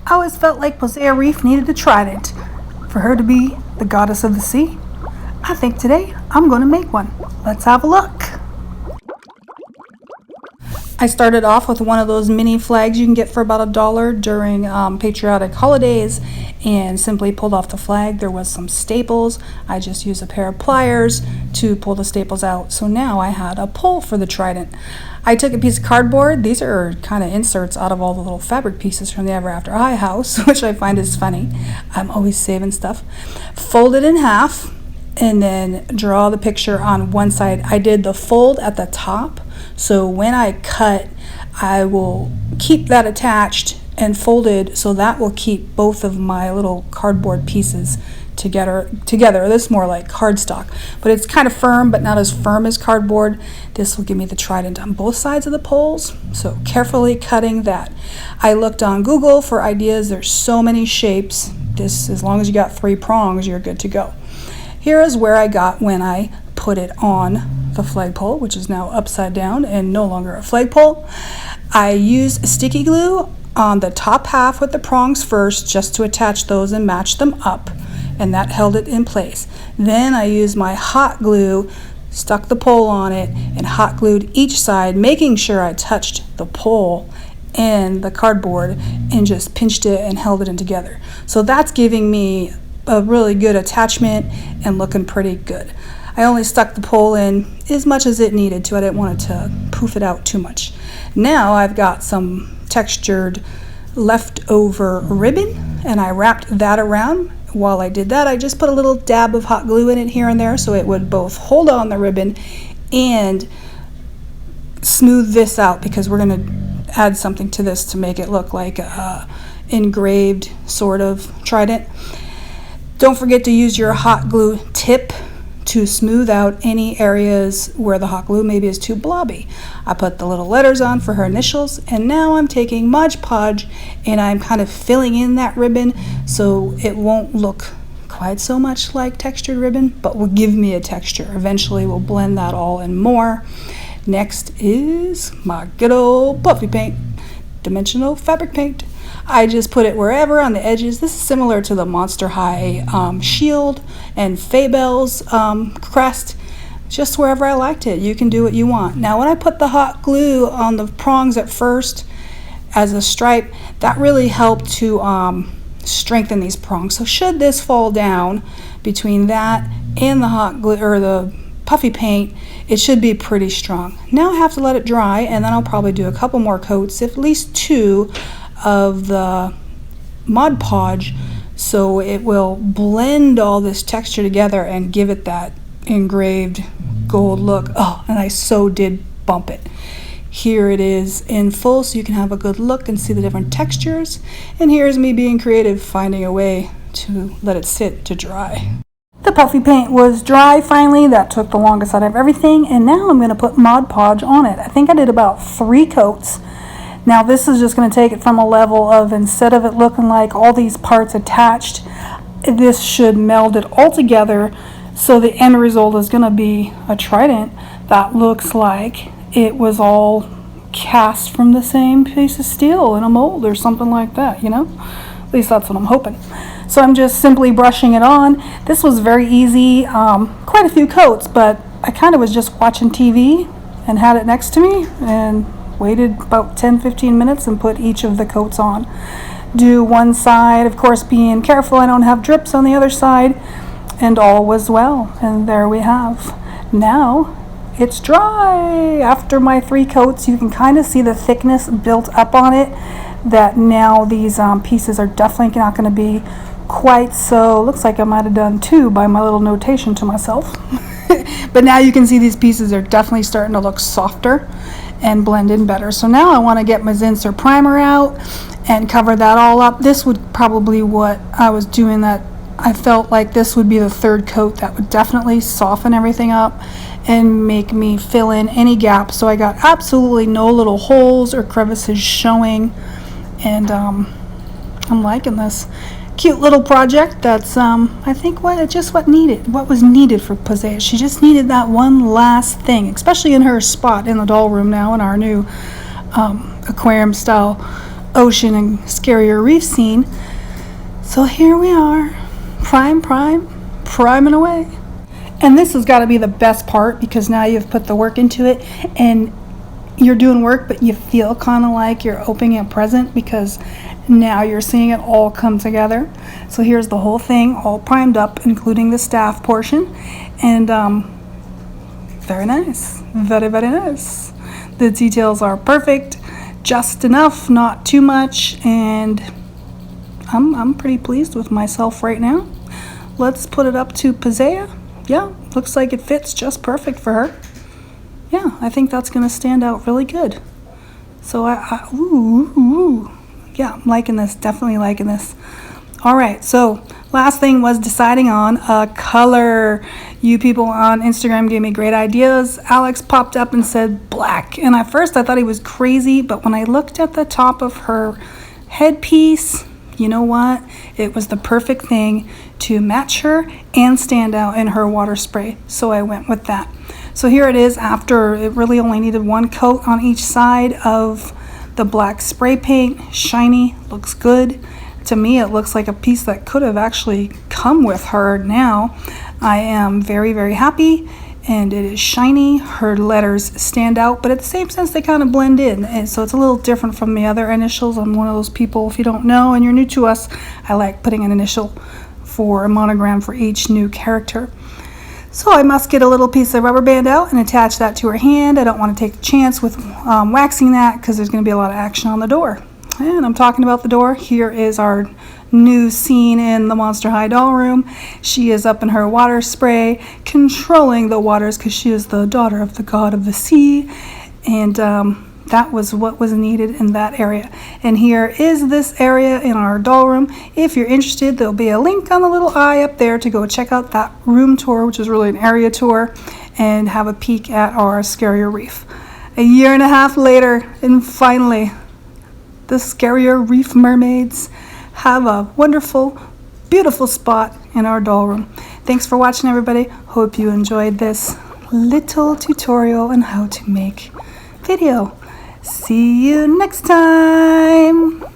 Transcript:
I always felt like Posea Reef needed a trident for her to be the goddess of the sea. I think today I'm going to make one. Let's have a look. I started off with one of those mini flags you can get for about $1 during patriotic holidays, and simply pulled off the flag. There was some staples. I just used a pair of pliers to pull the staples out. So now I had a pole for the trident. I took a piece of cardboard. These are kind of inserts out of all the little fabric pieces from the Ever After High house, which I find is funny. I'm always saving stuff. Fold it in half and then draw the picture on one side. I did the fold at the top, so when I cut, I will keep that attached and folded, so that will keep both of my little cardboard pieces together. This is more like cardstock, but it's kind of firm, but not as firm as cardboard. This will give me the trident on both sides of the poles, so carefully cutting that. I looked on Google for ideas. There's so many shapes. This, as long as you got 3 prongs, you're good to go. Here is where I got when I put it on the flagpole, which is now upside down and no longer a flagpole. I used sticky glue on the top half with the prongs first, just to attach those and match them up, and that held it in place. Then I used my hot glue, stuck the pole on it, and hot glued each side, making sure I touched the pole and the cardboard, and just pinched it and held it in together. So that's giving me a really good attachment and looking pretty good. I only stuck the pole in as much as it needed to. I didn't want it to poof it out too much. Now I've got some textured leftover ribbon, and I wrapped that around. While I did that, I just put a little dab of hot glue in it here and there, so it would both hold on the ribbon and smooth this out, because we're going to add something to this to make it look like a engraved sort of trident. Don't forget to use your hot glue tip to smooth out any areas where the hot glue maybe is too blobby. I put the little letters on for her initials, and now I'm taking Mod Podge and I'm kind of filling in that ribbon so it won't look quite so much like textured ribbon, but will give me a texture. Eventually we'll blend that all in more. Next is my good old puffy paint, dimensional fabric paint. I just put it wherever on the edges. This is similar to the Monster High shield and Fabel's crest, just wherever I liked it. You can do what you want. Now when I put the hot glue on the prongs at first as a stripe, that really helped to strengthen these prongs. So should this fall down between that and the hot glue or the puffy paint, it should be pretty strong. Now I have to let it dry, and then I'll probably do a couple more coats, at least 2 of the Mod Podge, so it will blend all this texture together and give it that engraved gold look. Oh, and I so did bump it. Here it is in full, so you can have a good look and see the different textures. And here's me being creative, finding a way to let it sit to dry. The puffy paint was dry finally. That took the longest out of everything, and now I'm going to put Mod Podge on it. I think I did about 3 coats. Now this is just going to take it from a level of, instead of it looking like all these parts attached, this should meld it all together, so the end result is going to be a trident that looks like it was all cast from the same piece of steel in a mold or something like that, you know? At least that's what I'm hoping. So I'm just simply brushing it on. This was very easy, quite a few coats, but I kind of was just watching TV and had it next to me and waited about 10-15 minutes and put each of the coats on. Do one side, of course being careful I don't have drips on the other side, and all was well. And there we have. Now it's dry. After my 3 coats, you can kind of see the thickness built up on it, that now these pieces are definitely not going to be quite so, looks like I might have done 2 by my little notation to myself. But now you can see these pieces are definitely starting to look softer and blend in better. So now I want to get my Zinsser primer out and cover that all up. This would probably what I was doing, that I felt like this would be the 3rd coat that would definitely soften everything up and make me fill in any gaps, so I got absolutely no little holes or crevices showing. And I'm liking this cute little project. That's I think what was needed for Posea. She just needed that one last thing, especially in her spot in the doll room now in our new aquarium style ocean and Scarrier Reef scene. So here we are, priming away. And this has got to be the best part, because now you've put the work into it and you're doing work, but you feel kind of like you're opening a present, because now you're seeing it all come together. So here's the whole thing all primed up, including the staff portion. And very nice, very nice. The details are perfect, just enough, not too much, and I'm pretty pleased with myself right now. Let's put it up to Posea. Yeah, looks like it fits just perfect for her. Yeah, I think that's gonna stand out really good. So yeah, I'm liking this, definitely liking this. All right, so last thing was deciding on a color. You people on Instagram gave me great ideas. Alex popped up and said black, and at first I thought he was crazy, but when I looked at the top of her headpiece, you know what? It was the perfect thing to match her and stand out in her water spray, so I went with that. So here it is after it really only needed one coat on each side of the black spray paint. Shiny, looks good. To me, it looks like a piece that could have actually come with her now. I am very happy, and it is shiny. Her letters stand out, but at the same sense, they kind of blend in. And so it's a little different from the other initials. I'm one of those people, if you don't know and you're new to us, I like putting an initial for a monogram for each new character. So I must get a little piece of rubber band out and attach that to her hand. I don't want to take a chance with waxing that, because there's going to be a lot of action on the door. And I'm talking about the door. Here is our new scene in the Monster High doll room. She is up in her water spray, controlling the waters, because she is the daughter of the god of the sea. And that was what was needed in that area. And here is this area in our doll room. If you're interested, there'll be a link on the little eye up there to go check out that room tour, which is really an area tour, and have a peek at our Scarrier Reef. A year and a half later, and finally, the Scarrier Reef mermaids have a wonderful, beautiful spot in our doll room. Thanks for watching, everybody. Hope you enjoyed this little tutorial on how to make video. See you next time.